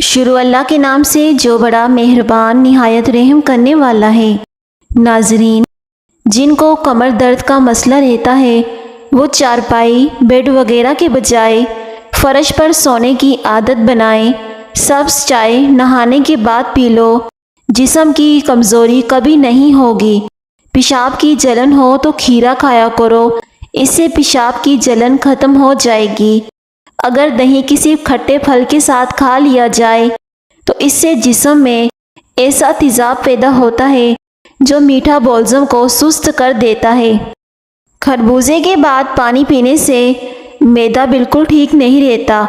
شروع اللہ کے نام سے جو بڑا مہربان نہایت رحم کرنے والا ہے۔ ناظرین، جن کو کمر درد کا مسئلہ رہتا ہے وہ چارپائی، بیڈ وغیرہ کے بجائے فرش پر سونے کی عادت بنائیں۔ سبز چائے نہانے کے بعد پی لو، جسم کی کمزوری کبھی نہیں ہوگی۔ پیشاب کی جلن ہو تو کھیرا کھایا کرو، اس سے پیشاب کی جلن ختم ہو جائے گی۔ اگر دہی کسی کھٹے پھل کے ساتھ کھا لیا جائے تو اس سے جسم میں ایسا تیزاب پیدا ہوتا ہے جو میٹھا بولزم کو سست کر دیتا ہے۔ خربوزے کے بعد پانی پینے سے معدہ بالکل ٹھیک نہیں رہتا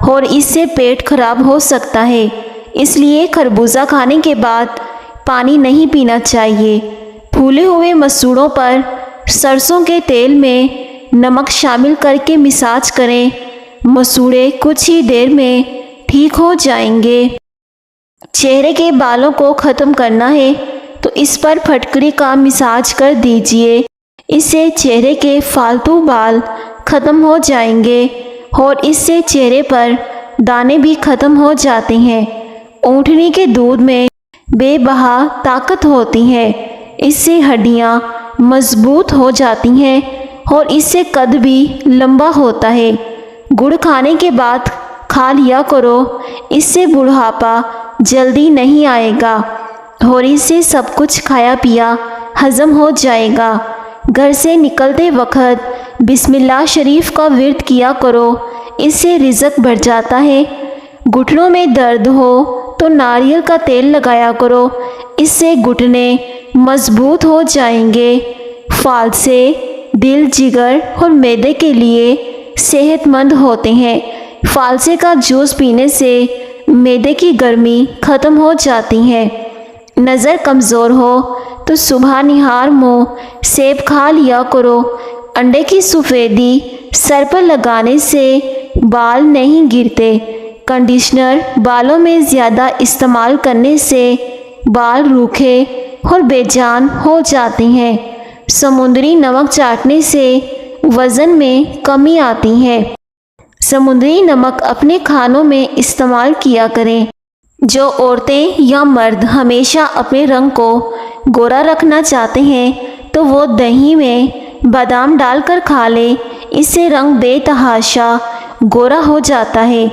اور اس سے پیٹ خراب ہو سکتا ہے، اس لیے خربوزہ کھانے کے بعد پانی نہیں پینا چاہیے۔ پھولے ہوئے مسوڑوں پر سرسوں کے تیل میں نمک شامل کر کے مساج کریں، مسوڑے کچھ ہی دیر میں ٹھیک ہو جائیں گے۔ چہرے کے بالوں کو ختم کرنا ہے تو اس پر پھٹکری کا مساج کر دیجئے، اس سے چہرے کے فالتو بال ختم ہو جائیں گے اور اس سے چہرے پر دانے بھی ختم ہو جاتے ہیں۔ اونٹنی کے دودھ میں بے بہا طاقت ہوتی ہے، اس سے ہڈیاں مضبوط ہو جاتی ہیں اور اس سے قد بھی لمبا ہوتا ہے۔ گڑ کھانے کے بعد کھا لیا کرو، اس سے بڑھاپا جلدی نہیں آئے گا اور اس سے سب کچھ کھایا پیا ہضم ہو جائے گا۔ گھر سے نکلتے وقت بسم اللہ شریف کا ورد کیا کرو، اس سے رزق بڑھ جاتا ہے۔ گھٹنوں میں درد ہو تو ناریل کا تیل لگایا کرو، اس سے گھٹنے مضبوط ہو جائیں گے۔ فالسے دل، جگر اور معدے کے لیے صحت مند ہوتے ہیں۔ فالسے کا جوس پینے سے معدے کی گرمی ختم ہو جاتی ہے۔ نظر کمزور ہو تو صبح نہار منہ سیب کھا لیا کرو۔ انڈے کی سفیدی سر پر لگانے سے بال نہیں گرتے۔ کنڈیشنر بالوں میں زیادہ استعمال کرنے سے بال روکھے اور بے جان ہو جاتے ہیں۔ سمندری نمک چاٹنے سے وزن میں کمی آتی ہے۔ سمندری نمک اپنے کھانوں میں استعمال کیا کریں۔ جو عورتیں یا مرد ہمیشہ اپنے رنگ کو گورا رکھنا چاہتے ہیں تو وہ دہی میں بادام ڈال کر کھا لیں، اس سے رنگ بے تحاشا گورا ہو جاتا ہے۔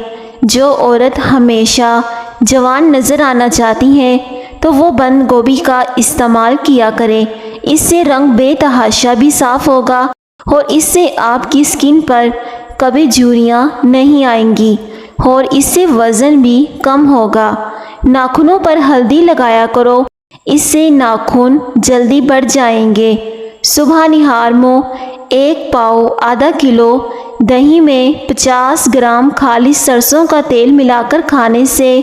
جو عورت ہمیشہ جوان نظر آنا چاہتی ہیں تو وہ بند گوبھی کا استعمال کیا کریں، اس سے رنگ بے تحاشا بھی صاف ہوگا اور اس سے آپ کی سکن پر کبھی جھریاں نہیں آئیں گی اور اس سے وزن بھی کم ہوگا۔ ناخنوں پر ہلدی لگایا کرو، اس سے ناخن جلدی بڑھ جائیں گے۔ صبح نہار منہ 1 پاؤ آدھا کلو دہی میں 50 گرام خالص سرسوں کا تیل ملا کر کھانے سے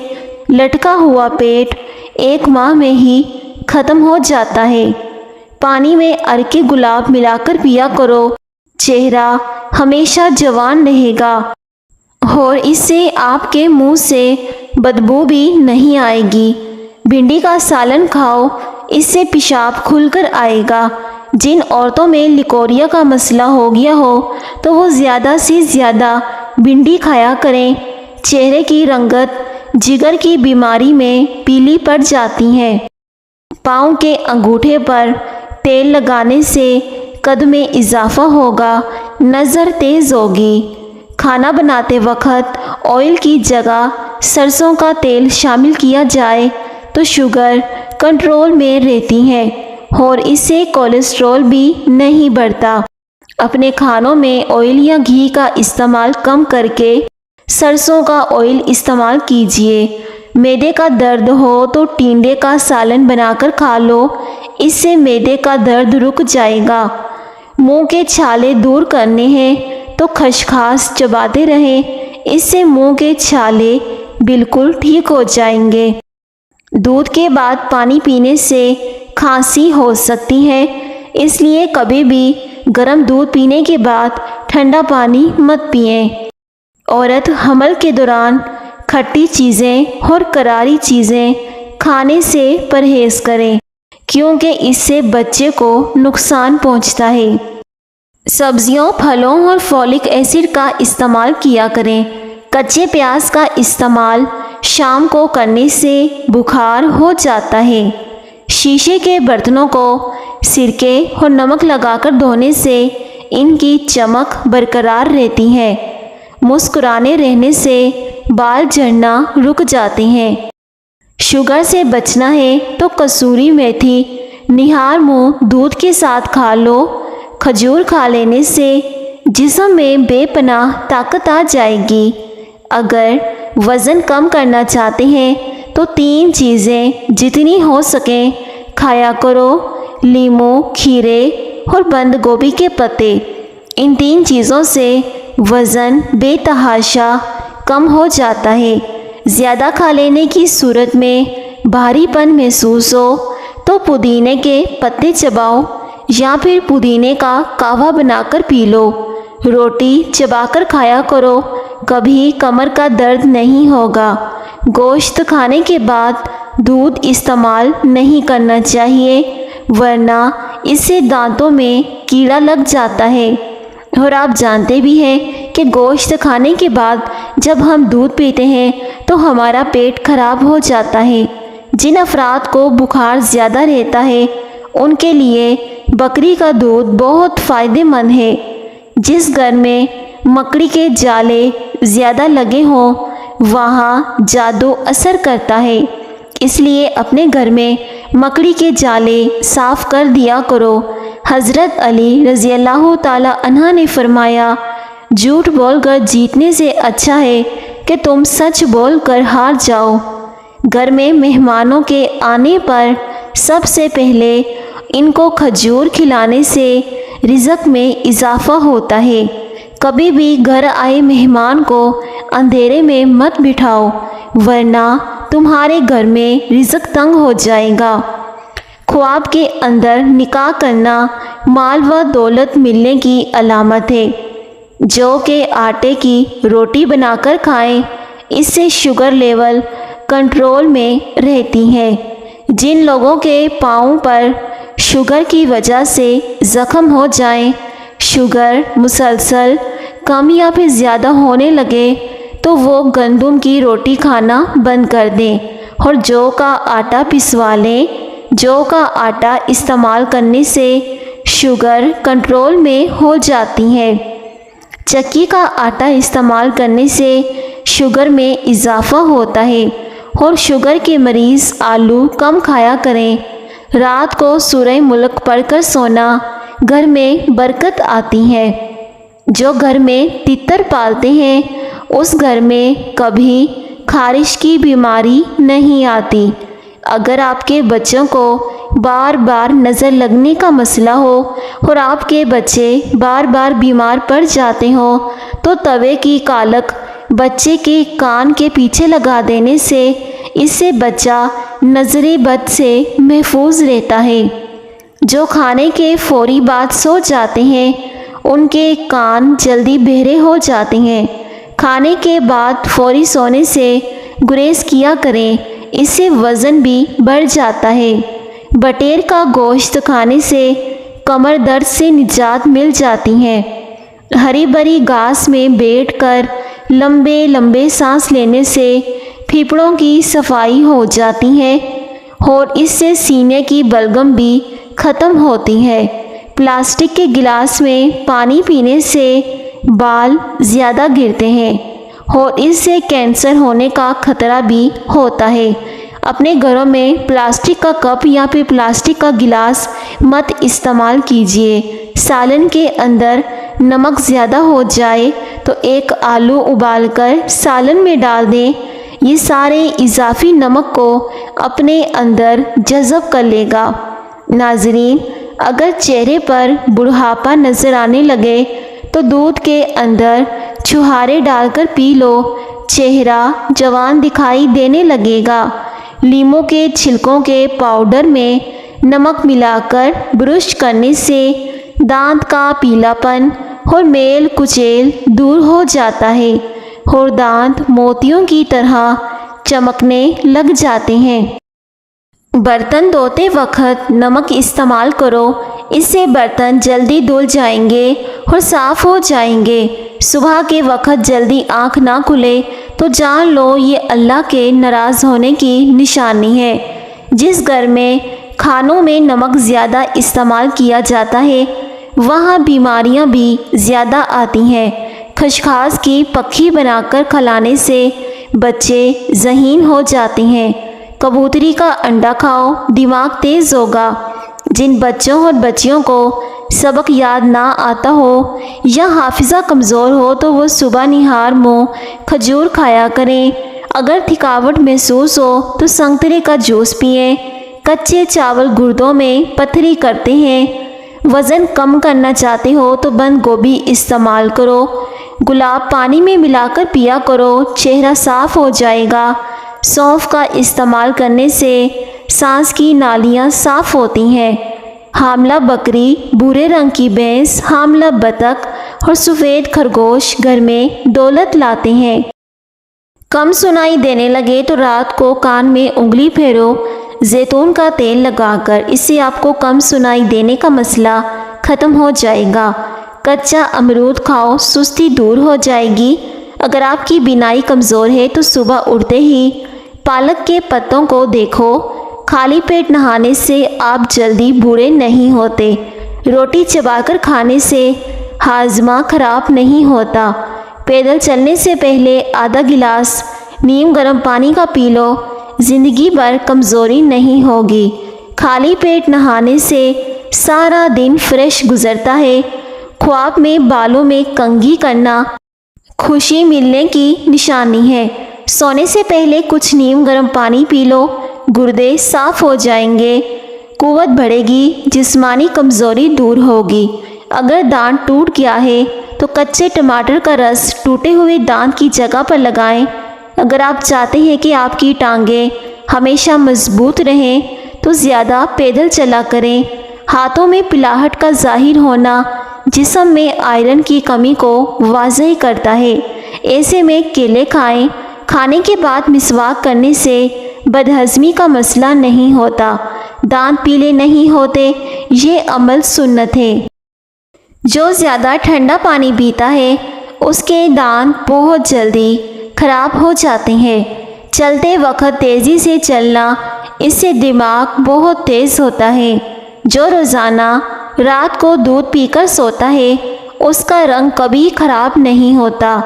لٹکا ہوا پیٹ 1 ماہ میں ہی ختم ہو جاتا ہے۔ پانی میں عرق گلاب ملا کر پیا کرو، چہرہ ہمیشہ جوان رہے گا اور اس سے آپ کے منہ سے بدبو بھی نہیں آئے گی۔ بھنڈی کا سالن کھاؤ، اس سے پیشاب کھل کر آئے گا۔ جن عورتوں میں لیکوریا کا مسئلہ ہو گیا ہو تو وہ زیادہ سے زیادہ بھنڈی کھایا کریں۔ چہرے کی رنگت جگر کی بیماری میں پیلی پڑ جاتی ہے۔ پاؤں کے انگوٹھے پر تیل لگانے سے قد میں اضافہ ہوگا، نظر تیز ہوگی۔ کھانا بناتے وقت آئل کی جگہ سرسوں کا تیل شامل کیا جائے تو شوگر کنٹرول میں رہتی ہے اور اس سے کولیسٹرول بھی نہیں بڑھتا۔ اپنے کھانوں میں آئل یا گھی کا استعمال کم کر کے سرسوں کا آئل استعمال کیجیے۔ معدے کا درد ہو تو ٹینڈے کا سالن بنا کر کھا لو، اس سے معدے کا درد رک جائے گا۔ منہ کے چھالے دور کرنے ہیں تو خسخاس چباتے رہیں، اس سے منہ کے چھالے بالکل ٹھیک ہو جائیں گے۔ دودھ کے بعد پانی پینے سے کھانسی ہو سکتی ہے، اس لیے کبھی بھی گرم دودھ پینے کے بعد ٹھنڈا پانی مت پئیں۔ عورت حمل کے دوران کھٹی چیزیں اور کراری چیزیں کھانے سے پرہیز کریں کیونکہ اس سے بچے کو نقصان پہنچتا ہے۔ سبزیوں، پھلوں اور فولک ایسڈ کا استعمال کیا کریں۔ کچے پیاز کا استعمال شام کو کرنے سے بخار ہو جاتا ہے۔ شیشے کے برتنوں کو سرکے اور نمک لگا کر دھونے سے ان کی چمک برقرار رہتی ہے۔ مسکرانے رہنے سے بال جھڑنا رک جاتے ہیں۔ شوگر سے بچنا ہے تو کسوری میتھی نہار منہ دودھ کے ساتھ کھا لو۔ کھجور کھا لینے سے جسم میں بے پناہ طاقت آ جائے گی۔ اگر وزن کم کرنا چاہتے ہیں تو 3 چیزیں جتنی ہو سکیں کھایا کرو: لیمو، کھیرے اور بند گوبھی کے پتے۔ ان 3 چیزوں سے وزن بے تحاشا کم ہو جاتا ہے۔ زیادہ کھا لینے کی صورت میں بھاری پن محسوس ہو تو پودینے کے پتے چباؤ یا پھر پودینے کا قہوہ بنا کر پی لو۔ روٹی چبا کر کھایا کرو، کبھی کمر کا درد نہیں ہوگا۔ گوشت کھانے کے بعد دودھ استعمال نہیں کرنا چاہیے، ورنہ اس سے دانتوں میں کیڑا لگ جاتا ہے۔ اور آپ جانتے بھی ہیں کہ گوشت کھانے کے بعد جب ہم دودھ پیتے ہیں تو ہمارا پیٹ خراب ہو جاتا ہے۔ جن افراد کو بخار زیادہ رہتا ہے ان کے لیے بکری کا دودھ بہت فائدہ مند ہے۔ جس گھر میں مکڑی کے جالے زیادہ لگے ہوں وہاں جادو اثر کرتا ہے، اس لیے اپنے گھر میں مکڑی کے جالے صاف کر دیا کرو۔ حضرت علی رضی اللہ تعالی عنہ نے فرمایا، جھوٹ بول کر جیتنے سے اچھا ہے کہ تم سچ بول کر ہار جاؤ۔ گھر میں مہمانوں کے آنے پر سب سے پہلے ان کو کھجور کھلانے سے رزق میں اضافہ ہوتا ہے۔ کبھی بھی گھر آئے مہمان کو اندھیرے میں مت بٹھاؤ، ورنہ تمہارے گھر میں رزق تنگ ہو جائے گا۔ خواب کے اندر نکاح کرنا مال و دولت ملنے کی علامت ہے۔ جو کہ آٹے کی روٹی بنا کر کھائیں، اس سے شوگر لیول کنٹرول میں رہتی ہے۔ جن لوگوں کے پاؤں پر شوگر کی وجہ سے زخم ہو جائیں، شوگر مسلسل کم یا پھر زیادہ ہونے لگے تو وہ گندم کی روٹی کھانا بند کر دیں اور جو کا آٹا پسوا لیں۔ جو کا آٹا استعمال کرنے سے شوگر کنٹرول میں ہو جاتی ہے۔ چکی کا آٹا استعمال کرنے سے شوگر میں اضافہ ہوتا ہے اور شوگر کے مریض آلو کم کھایا کریں۔ رات کو سورہ ملک پڑھ کر سونا گھر میں برکت آتی ہے۔ جو گھر میں تتر پالتے ہیں اس گھر میں کبھی خارش کی بیماری نہیں آتی۔ اگر آپ کے بچوں کو بار بار نظر لگنے کا مسئلہ ہو اور آپ کے بچے بار بار بیمار پڑ جاتے ہوں تو توے کی کالک بچے کے کان کے پیچھے لگا دینے سے اس سے بچہ نظر بد سے محفوظ رہتا ہے۔ جو کھانے کے فوری بعد سو جاتے ہیں ان کے کان جلدی بہرے ہو جاتے ہیں۔ کھانے کے بعد فوری سونے سے گریز کیا کریں، اس سے وزن بھی بڑھ جاتا ہے۔ بٹیر کا گوشت کھانے سے کمر درد سے نجات مل جاتی ہے۔ ہری بھری گھاس میں بیٹھ کر لمبے لمبے سانس لینے سے پھیپھڑوں کی صفائی ہو جاتی ہے اور اس سے سینے کی بلغم بھی ختم ہوتی ہے۔ پلاسٹک کے گلاس میں پانی پینے سے بال زیادہ گرتے ہیں اور اس سے کینسر ہونے کا خطرہ بھی ہوتا ہے۔ اپنے گھروں میں پلاسٹک کا کپ یا پھر پلاسٹک کا گلاس مت استعمال کیجیے۔ سالن کے اندر نمک زیادہ ہو جائے تو ایک آلو ابال کر سالن میں ڈال دیں، یہ سارے اضافی نمک کو اپنے اندر جذب کر لے گا۔ ناظرین، اگر چہرے پر بڑھاپا نظر آنے لگے تو دودھ کے اندر چھہارے ڈال کر پی لو، چہرہ جوان دکھائی دینے لگے گا۔ لیموں کے چھلکوں کے پاؤڈر میں نمک ملا کر برش کرنے سے دانت کا پیلا پن اور میل کچیل دور ہو جاتا ہے اور دانت موتیوں کی طرح چمکنے لگ جاتے ہیں۔ برتن دھوتے وقت نمک استعمال کرو، اس سے برتن جلدی دھل جائیں گے اور صاف ہو جائیں گے۔ صبح کے وقت جلدی آنکھ نہ کھلے تو جان لو یہ اللہ کے ناراض ہونے کی نشانی ہے۔ جس گھر میں کھانوں میں نمک زیادہ استعمال کیا جاتا ہے وہاں بیماریاں بھی زیادہ آتی ہیں۔ خشخاش کی پکھی بنا کر کھلانے سے بچے ذہین ہو جاتے ہیں۔ کبوتری کا انڈا کھاؤ، دماغ تیز ہوگا۔ جن بچوں اور بچیوں کو سبق یاد نہ آتا ہو یا حافظہ کمزور ہو تو وہ صبح نہار منہ کھجور کھایا کریں۔ اگر تھکاوٹ محسوس ہو تو سنترے کا جوس پئیں۔ کچے چاول گردوں میں پتھری کرتے ہیں۔ وزن کم کرنا چاہتے ہو تو بند گوبھی استعمال کرو۔ گلاب پانی میں ملا کر پیا کرو، چہرہ صاف ہو جائے گا۔ سونف کا استعمال کرنے سے سانس کی نالیاں صاف ہوتی ہیں۔ حاملہ بکری، بھورے رنگ کی بھینس، حاملہ بطخ اور سفید خرگوش گھر میں دولت لاتے ہیں۔ کم سنائی دینے لگے تو رات کو کان میں انگلی پھیرو زیتون کا تیل لگا کر، اس سے آپ کو کم سنائی دینے کا مسئلہ ختم ہو جائے گا۔ کچا امرود کھاؤ، سستی دور ہو جائے گی۔ اگر آپ کی بینائی کمزور ہے تو صبح اٹھتے ہی پالک کے پتوں کو دیکھو۔ خالی پیٹ نہانے سے آپ جلدی بوڑھے نہیں ہوتے۔ روٹی چبا کر کھانے سے ہاضمہ خراب نہیں ہوتا۔ پیدل چلنے سے پہلے آدھا گلاس نیم گرم پانی کا پی لو، زندگی بھر کمزوری نہیں ہوگی۔ خالی پیٹ نہانے سے سارا دن فریش گزرتا ہے۔ خواب میں بالوں میں کنگھی کرنا خوشی ملنے کی نشانی ہے۔ سونے سے پہلے کچھ نیم گرم پانی پی لو، گردے صاف ہو جائیں گے، قوت بڑھے گی، جسمانی کمزوری دور ہوگی۔ اگر دانت ٹوٹ گیا ہے تو کچے ٹماٹر کا رس ٹوٹے ہوئے دانت کی جگہ پر لگائیں۔ اگر آپ چاہتے ہیں کہ آپ کی ٹانگیں ہمیشہ مضبوط رہیں تو زیادہ پیدل چلا کریں۔ ہاتھوں میں پلاہٹ کا ظاہر ہونا جسم میں آئرن کی کمی کو واضح کرتا ہے۔ ایسے میں کیلے کھائیں۔ کھانے کے بعد مسواک کرنے سے بدہضمی کا مسئلہ نہیں ہوتا، دانت پیلے نہیں ہوتے۔ یہ عمل سنت ہے۔ جو زیادہ ٹھنڈا پانی پیتا ہے اس کے دانت بہت جلدی خراب ہو جاتے ہیں۔ چلتے وقت تیزی سے چلنا، اس سے دماغ بہت تیز ہوتا ہے۔ جو روزانہ رات کو دودھ پی کر سوتا ہے اس کا رنگ کبھی خراب نہیں ہوتا۔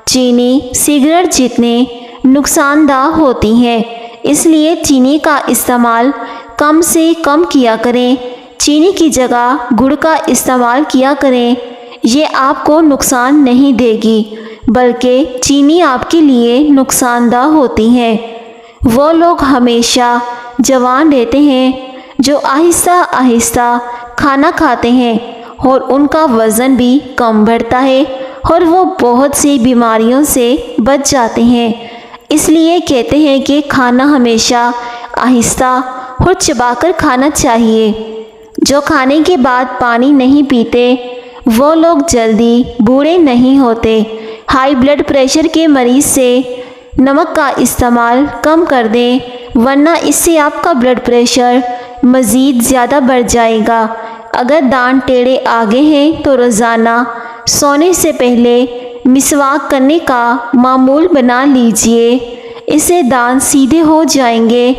چینی سگریٹ جتنے نقصان دہ ہوتی ہے، اس لیے چینی کا استعمال کم سے کم کیا کریں۔ چینی کی جگہ گڑ کا استعمال کیا کریں۔ یہ آپ کو نقصان نہیں دے گی بلکہ چینی آپ کے لیے نقصان دہ ہوتی ہے۔ وہ لوگ ہمیشہ جوان رہتے ہیں جو آہستہ آہستہ کھانا کھاتے ہیں اور ان کا وزن بھی کم بڑھتا ہے اور وہ بہت سی بیماریوں سے بچ جاتے ہیں۔ اس لیے کہتے ہیں کہ کھانا ہمیشہ آہستہ اور چبا کر کھانا چاہیے۔ جو کھانے کے بعد پانی نہیں پیتے وہ لوگ جلدی بوڑھے نہیں ہوتے۔ ہائی بلڈ پریشر کے مریض سے نمک کا استعمال کم کر دیں ورنہ اس سے آپ کا بلڈ پریشر مزید زیادہ بڑھ جائے گا۔ اگر دانت ٹیڑھے آگے ہیں تو روزانہ سونے سے پہلے مسواک کرنے کا معمول بنا لیجئے، اس سے دانت سیدھے ہو جائیں گے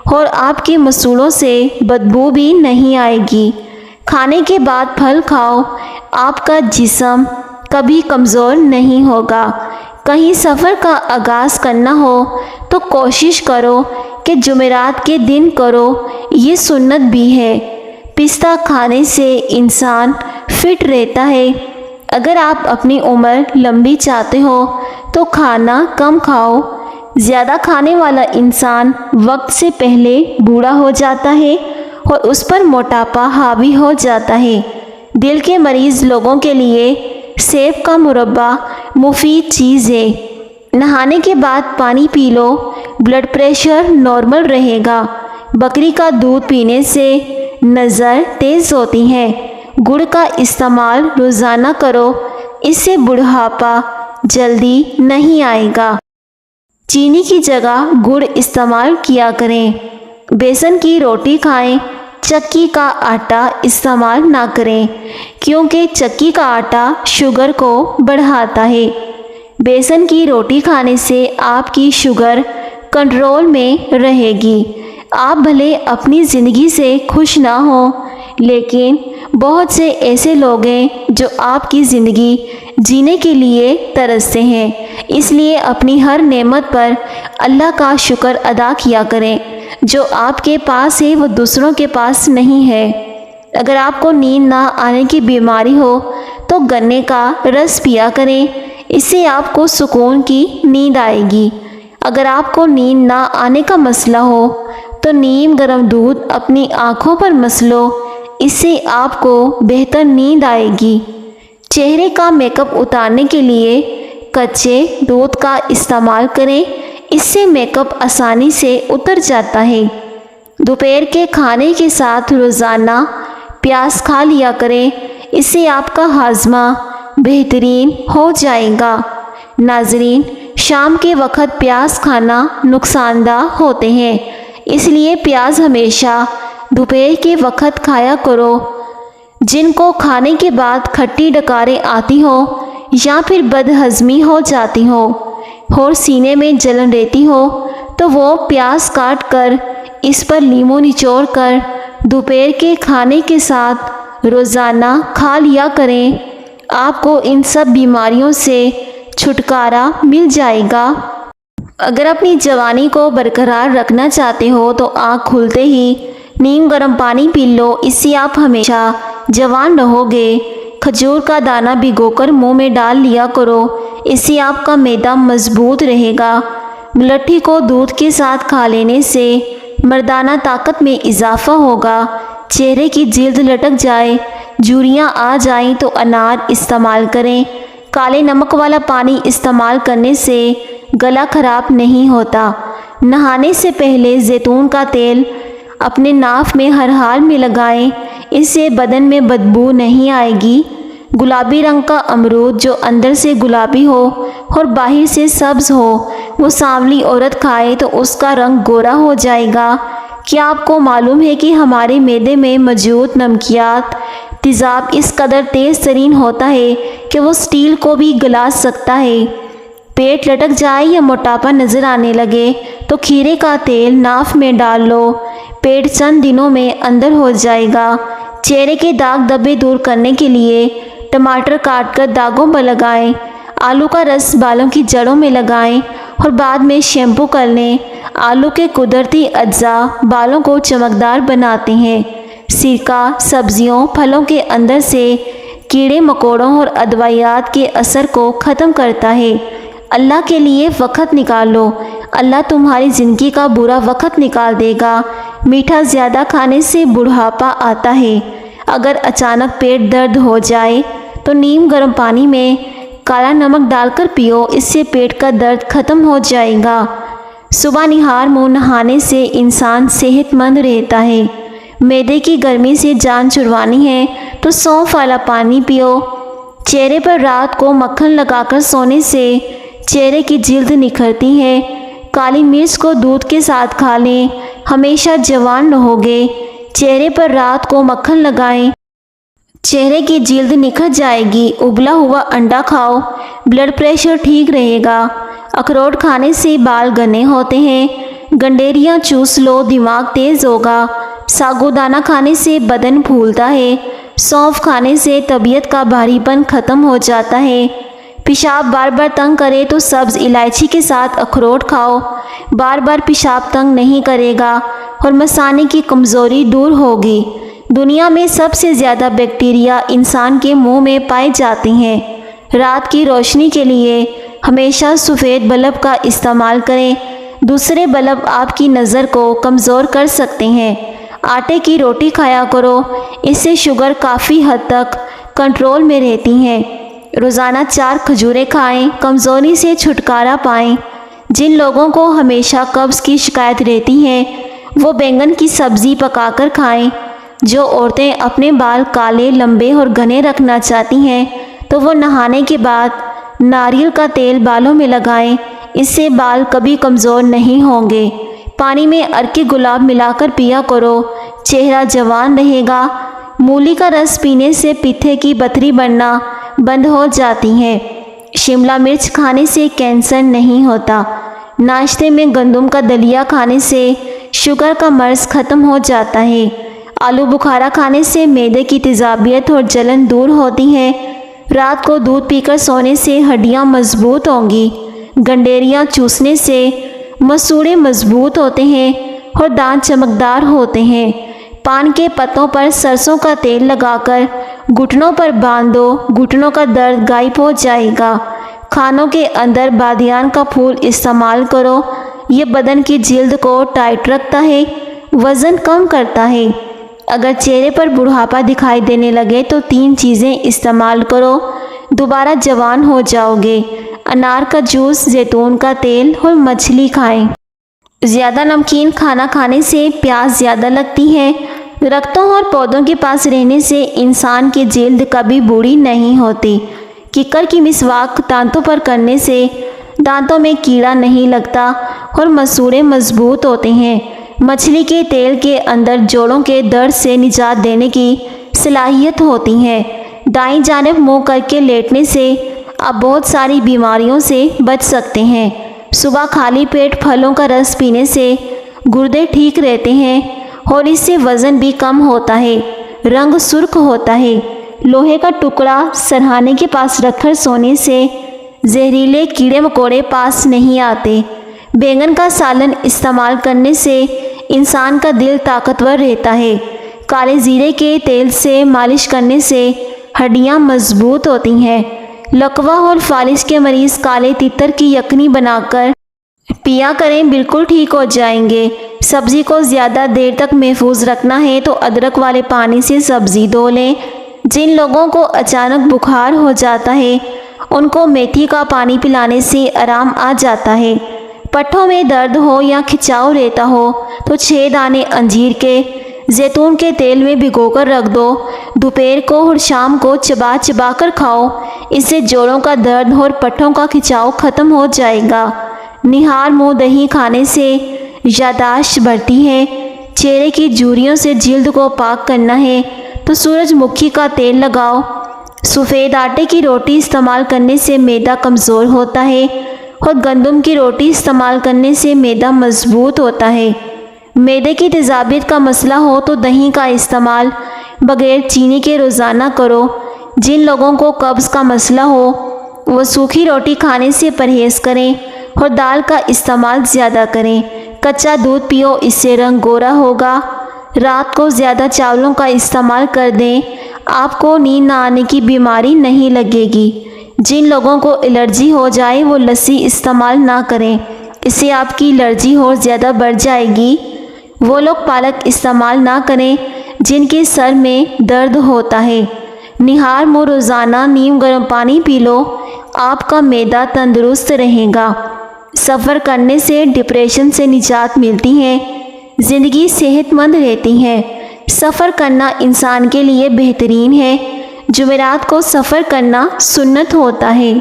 اور آپ کے مسوڑوں سے بدبو بھی نہیں آئے گی۔ کھانے کے بعد پھل کھاؤ، آپ کا جسم کبھی کمزور نہیں ہوگا۔ کہیں سفر کا آغاز کرنا ہو تو کوشش کرو کہ جمعرات کے دن کرو، یہ سنت بھی ہے۔ پستہ کھانے سے انسان فٹ رہتا ہے۔ اگر آپ اپنی عمر لمبی چاہتے ہو تو کھانا کم کھاؤ۔ زیادہ کھانے والا انسان وقت سے پہلے بوڑھا ہو جاتا ہے اور اس پر موٹاپا حاوی ہو جاتا ہے۔ دل کے مریض لوگوں کے لیے سیب کا مربع مفید چیز ہے۔ نہانے کے بعد پانی پی لو، بلڈ پریشر نارمل رہے گا۔ بکری کا دودھ پینے سے نظر تیز ہوتی ہے۔ گڑ کا استعمال روزانہ کرو، اس سے بڑھاپا جلدی نہیں آئے گا۔ چینی کی جگہ گڑ استعمال کیا کریں۔ بیسن کی روٹی کھائیں، چکی کا آٹا استعمال نہ کریں کیونکہ چکی کا آٹا شوگر کو بڑھاتا ہے۔ بیسن کی روٹی کھانے سے آپ کی شوگر کنٹرول میں رہے گی۔ آپ بھلے اپنی زندگی سے خوش نہ ہوں، لیکن بہت سے ایسے لوگ ہیں جو آپ کی زندگی جینے کے لیے ترستے ہیں۔ اس لیے اپنی ہر نعمت پر اللہ کا شکر ادا کیا کریں۔ جو آپ کے پاس ہے وہ دوسروں کے پاس نہیں ہے۔ اگر آپ کو نیند نہ آنے کی بیماری ہو تو گنے کا رس پیا کریں، اس سے آپ کو سکون کی نیند آئے گی۔ اگر آپ کو نیند نہ آنے کا مسئلہ ہو تو نیم گرم دودھ اپنی آنکھوں پر مسلو، اس سے آپ کو بہتر نیند آئے گی۔ چہرے کا میک اپ اتارنے کے لیے کچے دودھ کا استعمال کریں، اس سے میک اپ آسانی سے اتر جاتا ہے۔ دوپہر کے کھانے کے ساتھ روزانہ پیاز کھا لیا کریں، اس سے آپ کا ہاضمہ بہترین ہو جائے گا۔ ناظرین، شام کے وقت پیاز کھانا نقصان دہ ہوتے ہیں، اس لیے پیاز ہمیشہ دوپہر کے وقت کھایا کرو۔ جن کو کھانے کے بعد کھٹی ڈکاریں آتی ہوں یا پھر بد ہضمی ہو جاتی ہو اور سینے میں جلن رہتی ہو تو وہ پیاز کاٹ کر اس پر لیموں نچوڑ کر دوپہر کے کھانے کے ساتھ روزانہ کھا لیا کریں۔ آپ کو ان سب بیماریوں سے چھٹکارا مل جائے گا۔ اگر اپنی جوانی کو برقرار رکھنا چاہتے ہو تو آنکھ کھلتے ہی نیم گرم پانی پی لو، اس سے آپ ہمیشہ جوان رہو گے۔ کھجور کا دانہ بھگو کر منہ میں ڈال لیا کرو، اس سے آپ کا معدہ مضبوط رہے گا۔ ملٹھی کو دودھ کے ساتھ کھا لینے سے مردانہ طاقت میں اضافہ ہوگا۔ چہرے کی جلد لٹک جائے، جھریاں آ جائیں تو انار استعمال کریں۔ کالے نمک والا پانی استعمال کرنے سے گلا خراب نہیں ہوتا۔ نہانے سے پہلے زیتون کا تیل اپنے ناف میں ہر حال میں لگائیں، اس سے بدن میں بدبو نہیں آئے گی۔ گلابی رنگ کا امرود جو اندر سے گلابی ہو اور باہر سے سبز ہو، وہ سانولی عورت کھائے تو اس کا رنگ گورا ہو جائے گا۔ کیا آپ کو معلوم ہے کہ ہمارے معدے میں موجود نمکیات تیزاب اس قدر تیز ترین ہوتا ہے کہ وہ سٹیل کو بھی گلا سکتا ہے؟ پیٹ لٹک جائے یا موٹاپا نظر آنے لگے تو کھیرے کا تیل ناف میں ڈال لو، پیٹ چند دنوں میں اندر ہو جائے گا۔ چہرے کے داغ دھبے دور کرنے کے لیے ٹماٹر کاٹ کر داغوں پر لگائیں، آلو کا رس بالوں کی جڑوں میں لگائیں اور بعد میں شیمپو کر لیں۔ آلو کے قدرتی اجزاء بالوں کو چمکدار بناتے ہیں۔ سرکہ سبزیوں پھلوں کے اندر سے کیڑے مکوڑوں اور ادویات کے اثر کو ختم کرتا ہے۔ اللہ کے لیے وقت نکال لو، اللہ تمہاری زندگی کا برا وقت نکال دے گا۔ میٹھا زیادہ کھانے سے بڑھاپا آتا ہے۔ اگر اچانک پیٹ درد ہو جائے تو نیم گرم پانی میں کالا نمک ڈال کر پیو، اس سے پیٹ کا درد ختم ہو جائے گا۔ صبح نہار منہ نہانے سے انسان صحت مند رہتا ہے۔ معدے کی گرمی سے جان چھڑوانی ہے تو سونف والا پانی پیو۔ چہرے پر رات کو مکھن لگا کر سونے سے چہرے کی جلد نکھرتی ہے۔ کالی مرچ کو دودھ کے ساتھ کھا لیں، ہمیشہ جوان رہو گے۔ چہرے پر رات کو مکھن لگائیں، چہرے کی جلد نکھر جائے گی۔ ابلا ہوا انڈا کھاؤ، بلڈ پریشر ٹھیک رہے گا۔ اخروٹ کھانے سے بال گھنے ہوتے ہیں۔ گنڈیریاں چوس لو، دماغ تیز ہوگا۔ ساگودانہ کھانے سے بدن پھولتا ہے۔ سونف کھانے سے طبیعت کا بھاری پن ختم ہو جاتا ہے۔ پیشاب بار بار تنگ کرے تو سبز الائچی کے ساتھ اخروٹ کھاؤ، بار بار پیشاب تنگ نہیں کرے گا اور مثانے کی کمزوری دور ہوگی۔ دنیا میں سب سے زیادہ بیکٹیریا انسان کے منہ میں پائے جاتے ہیں۔ رات کی روشنی کے لیے ہمیشہ سفید بلب کا استعمال کریں، دوسرے بلب آپ کی نظر کو کمزور کر سکتے ہیں۔ آٹے کی روٹی کھایا کرو، اس سے شوگر کافی حد تک کنٹرول میں رہتی ہے۔ روزانہ 4 کھجوریں کھائیں، کمزوری سے چھٹکارا پائیں۔ جن لوگوں کو ہمیشہ قبض کی شکایت رہتی ہے وہ بینگن کی سبزی پکا کر کھائیں۔ جو عورتیں اپنے بال کالے لمبے اور گھنے رکھنا چاہتی ہیں تو وہ نہانے کے بعد ناریل کا تیل بالوں میں لگائیں، اس سے بال کبھی کمزور نہیں ہوں گے۔ پانی میں عرق گلاب ملا کر پیا کرو، چہرہ جوان رہے گا۔ مولی کا رس پینے سے پتھے کی پتھری بڑھنا بند ہو جاتی ہے۔ شملہ مرچ کھانے سے کینسر نہیں ہوتا۔ ناشتے میں گندم کا دلیا کھانے سے شوگر کا مرض ختم ہو جاتا ہے۔ آلو بخارا کھانے سے معدے کی تیزابیت اور جلن دور ہوتی ہے۔ رات کو دودھ پی کر سونے سے ہڈیاں مضبوط ہوں گی۔ گنڈیریاں چوسنے سے مسوڑے مضبوط ہوتے ہیں اور دانت چمکدار ہوتے ہیں۔ پان کے پتوں پر سرسوں کا تیل لگا کر گھٹنوں پر باندھ دو، گھٹنوں کا درد غائب ہو جائے گا۔ کھانوں کے اندر بادیان کا پھول استعمال کرو، یہ بدن کی جلد کو ٹائٹ رکھتا ہے، وزن کم کرتا ہے۔ اگر چہرے پر بڑھاپا دکھائی دینے لگے تو 3 چیزیں استعمال کرو، دوبارہ جوان ہو جاؤ گے۔ انار کا جوس، زیتون کا تیل اور مچھلی کھائیں۔ زیادہ نمکین کھانا کھانے سے پیاس زیادہ لگتی ہے۔ درختوں اور پودوں کے پاس رہنے سے انسان کی جلد کبھی بوڑھی نہیں ہوتی۔ ککر کی مسواک دانتوں پر کرنے سے دانتوں میں کیڑا نہیں لگتا اور مسوڑے مضبوط ہوتے ہیں۔ مچھلی کے تیل کے اندر جوڑوں کے درد سے نجات دینے کی صلاحیت ہوتی ہے۔ دائیں جانب منہ کر کے لیٹنے سے آپ بہت ساری بیماریوں سے بچ سکتے ہیں۔ صبح خالی پیٹ پھلوں کا رس پینے سے گردے ٹھیک رہتے ہیں اور اس سے وزن بھی کم ہوتا ہے، رنگ سرخ ہوتا ہے۔ لوہے کا ٹکڑا سرہانے کے پاس رکھ کر سونے سے زہریلے کیڑے مکوڑے پاس نہیں آتے۔ بیگن کا سالن استعمال کرنے سے انسان کا دل طاقتور رہتا ہے۔ کالے زیرے کے تیل سے مالش کرنے سے ہڈیاں مضبوط ہوتی ہیں۔ لکوہ اور فالج کے مریض کالے تیتر کی یخنی بنا کر پیا کریں، بالکل ٹھیک ہو جائیں گے۔ سبزی کو زیادہ دیر تک محفوظ رکھنا ہے تو ادرک والے پانی سے سبزی دھو لیں۔ جن لوگوں کو اچانک بخار ہو جاتا ہے ان کو میتھی کا پانی پلانے سے آرام آ جاتا ہے۔ پٹھوں میں درد ہو یا کھچاؤ رہتا ہو تو 6 دانے انجیر کے زیتون کے تیل میں بھگو کر رکھ دو۔ دوپہر کو اور شام کو چبا چبا کر کھاؤ، اس سے جوڑوں کا درد اور پٹھوں کا کھچاؤ ختم ہو جائے گا۔ نہار منہ دہی کھانے سے یادداشت بڑھتی ہے۔ چہرے کی جھریوں سے جلد کو پاک کرنا ہے تو سورج مکھی کا تیل لگاؤ۔ سفید آٹے کی روٹی استعمال کرنے سے معدہ کمزور ہوتا ہے اور گندم کی روٹی استعمال کرنے سے معدہ مضبوط ہوتا ہے۔ معدے کی تیزابیت کا مسئلہ ہو تو دہی کا استعمال بغیر چینی کے روزانہ کرو۔ جن لوگوں کو قبض کا مسئلہ ہو وہ سوکھی روٹی کھانے سے پرہیز کریں اور دال کا استعمال زیادہ کریں۔ کچا دودھ پیو، اس سے رنگ گورا ہوگا۔ رات کو زیادہ چاولوں کا استعمال کر دیں، آپ کو نیند نہ آنے کی بیماری نہیں لگے گی۔ جن لوگوں کو الرجی ہو جائے وہ لسی استعمال نہ کریں، اس سے آپ کی الرجی اور زیادہ بڑھ جائے گی۔ وہ لوگ پالک استعمال نہ کریں جن کے سر میں درد ہوتا ہے۔ نہار منہ روزانہ نیم گرم پانی پی لو، آپ کا معدہ تندرست رہے گا۔ سفر کرنے سے ڈپریشن سے نجات ملتی ہے، زندگی صحت مند رہتی ہے۔ سفر کرنا انسان کے لیے بہترین ہے۔ جمعرات کو سفر کرنا سنت ہوتا ہے۔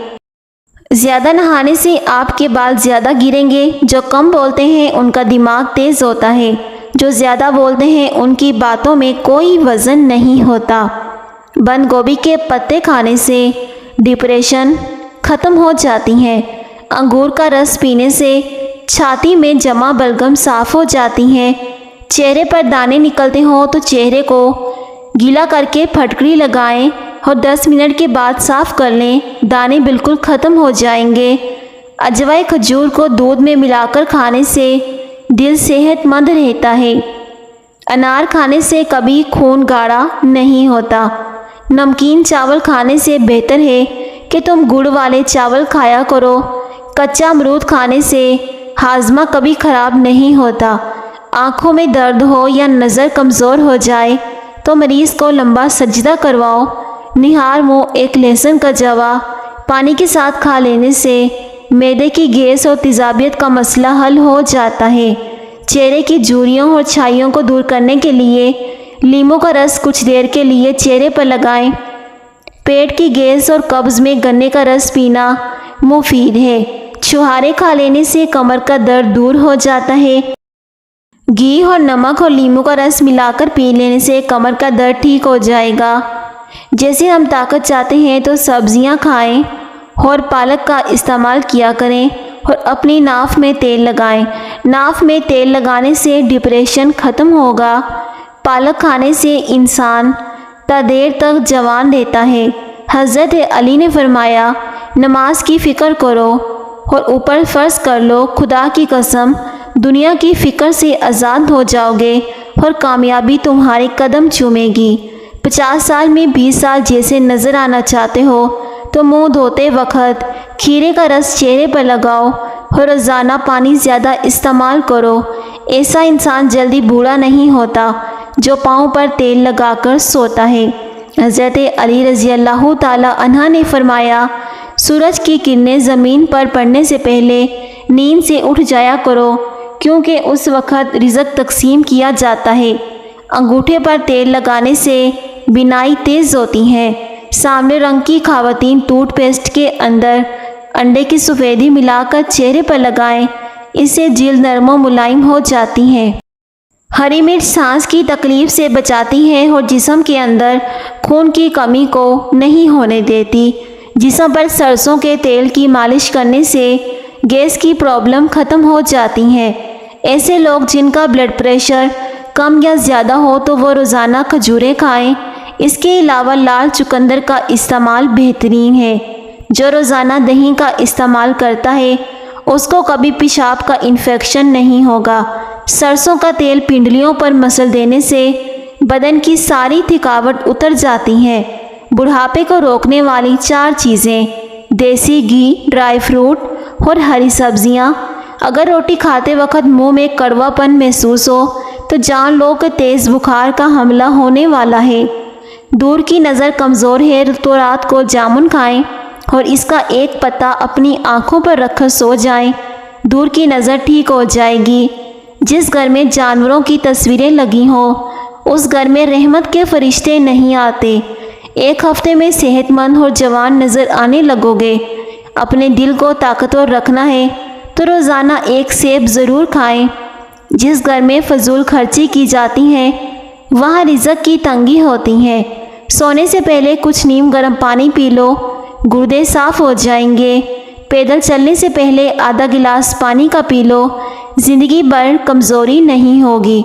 زیادہ نہانے سے آپ کے بال زیادہ گریں گے۔ جو کم بولتے ہیں ان کا دماغ تیز ہوتا ہے، جو زیادہ بولتے ہیں ان کی باتوں میں کوئی وزن نہیں ہوتا۔ بند گوبھی کے پتے کھانے سے ڈپریشن ختم ہو جاتی ہے۔ انگور کا رس پینے سے چھاتی میں جمع بلغم صاف ہو جاتی ہیں۔ چہرے پر دانے نکلتے ہوں تو چہرے کو گیلا کر کے پھٹکری لگائیں اور 10 منٹ کے بعد صاف کر لیں، دانے بالکل ختم ہو جائیں گے۔ اجوائے کھجور کو دودھ میں ملا کر کھانے سے دل صحت مند رہتا ہے۔ انار کھانے سے کبھی خون گاڑھا نہیں ہوتا۔ نمکین چاول کھانے سے بہتر ہے کہ تم گڑ والے چاول کھایا کرو۔ کچا امرود کھانے سے ہاضمہ کبھی خراب نہیں ہوتا۔ آنکھوں میں درد ہو یا نظر کمزور ہو جائے تو مریض کو لمبا سجدہ کرواؤ۔ نہار منہ ایک لہسن کا جوا پانی کے ساتھ کھا لینے سے معدے کی گیس اور تیزابیت کا مسئلہ حل ہو جاتا ہے۔ چہرے کی جھریوں اور چھائیوں کو دور کرنے کے لیے لیموں کا رس کچھ دیر کے لیے چہرے پر لگائیں۔ پیٹ کی گیس اور قبض میں گنے کا رس پینا مفید ہے۔ چھہارے کھا لینے سے کمر کا درد دور ہو جاتا ہے۔ گھی اور نمک اور لیموں کا رس ملا کر پی لینے سے کمر کا درد ٹھیک ہو جائے گا۔ جیسے ہم طاقت چاہتے ہیں تو سبزیاں کھائیں اور پالک کا استعمال کیا کریں اور اپنی ناف میں تیل لگائیں۔ ناف میں تیل لگانے سے ڈپریشن ختم ہوگا۔ پالک کھانے سے انسان تا دیر تک جوان رہتا ہے۔ حضرت علی نے فرمایا، نماز کی فکر کرو اور اوپر فرض کر لو، خدا کی قسم دنیا کی فکر سے آزاد ہو جاؤ گے اور کامیابی تمہارے قدم چومے گی۔ 50 سال میں 20 سال جیسے نظر آنا چاہتے ہو تو منہ دھوتے وقت کھیرے کا رس چہرے پر لگاؤ اور روزانہ پانی زیادہ استعمال کرو۔ ایسا انسان جلدی بوڑھا نہیں ہوتا جو پاؤں پر تیل لگا کر سوتا ہے۔ حضرت علی رضی اللہ تعالی عنہ نے فرمایا، سورج کی کرنیں زمین پر پڑنے سے پہلے نیند سے اٹھ جایا کرو، کیونکہ اس وقت رزق تقسیم کیا جاتا ہے۔ انگوٹھے پر تیل لگانے سے بینائی تیز ہوتی ہے۔ سامنے رنگ کی خواتین ٹوتھ پیسٹ کے اندر انڈے کی سفیدی ملا کر چہرے پر لگائیں، اس سے جلد نرم و ملائم ہو جاتی ہے۔ ہری مرچ سانس کی تکلیف سے بچاتی ہے اور جسم کے اندر خون کی کمی کو نہیں ہونے دیتی۔ جسم پر سرسوں کے تیل کی مالش کرنے سے گیس کی پرابلم ختم ہو جاتی ہے۔ ایسے لوگ جن کا بلڈ پریشر کم یا زیادہ ہو تو وہ روزانہ کھجوریں کھائیں۔ اس کے علاوہ لال چقندر کا استعمال بہترین ہے۔ جو روزانہ دہی کا استعمال کرتا ہے اس کو کبھی پیشاب کا انفیکشن نہیں ہوگا۔ سرسوں کا تیل پنڈلیوں پر مسل دینے سے بدن کی ساری تھکاوٹ اتر جاتی ہے۔ بڑھاپے کو روکنے والی 4 چیزیں: دیسی گھی، ڈرائی فروٹ اور ہری سبزیاں۔ اگر روٹی کھاتے وقت منہ میں کڑوا پن محسوس ہو تو جان لو کہ تیز بخار کا حملہ ہونے والا ہے۔ دور کی نظر کمزور ہے تو رات کو جامن کھائیں اور اس کا ایک پتا اپنی آنکھوں پر رکھ کر سو جائیں، دور کی نظر ٹھیک ہو جائے گی۔ جس گھر میں جانوروں کی تصویریں لگی ہوں اس گھر میں رحمت کے فرشتے نہیں آتے۔ ایک ہفتے میں صحت مند اور جوان نظر آنے لگو گے۔ اپنے دل کو طاقتور رکھنا ہے تو روزانہ 1 سیب ضرور کھائیں۔ جس گھر میں فضول خرچی کی جاتی ہے وہاں رزق کی تنگی ہوتی ہے۔ سونے سے پہلے کچھ نیم گرم پانی پی لو، گردے صاف ہو جائیں گے۔ پیدل چلنے سے پہلے آدھا گلاس پانی کا پی لو، زندگی بھر کمزوری نہیں ہوگی۔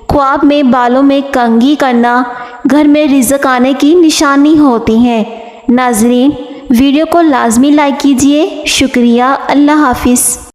خواب میں بالوں میں کنگھی کرنا گھر میں رزق آنے کی نشانی ہوتی ہے۔ ناظرین، ویڈیو کو لازمی لائک کیجیے۔ شکریہ۔ اللہ حافظ۔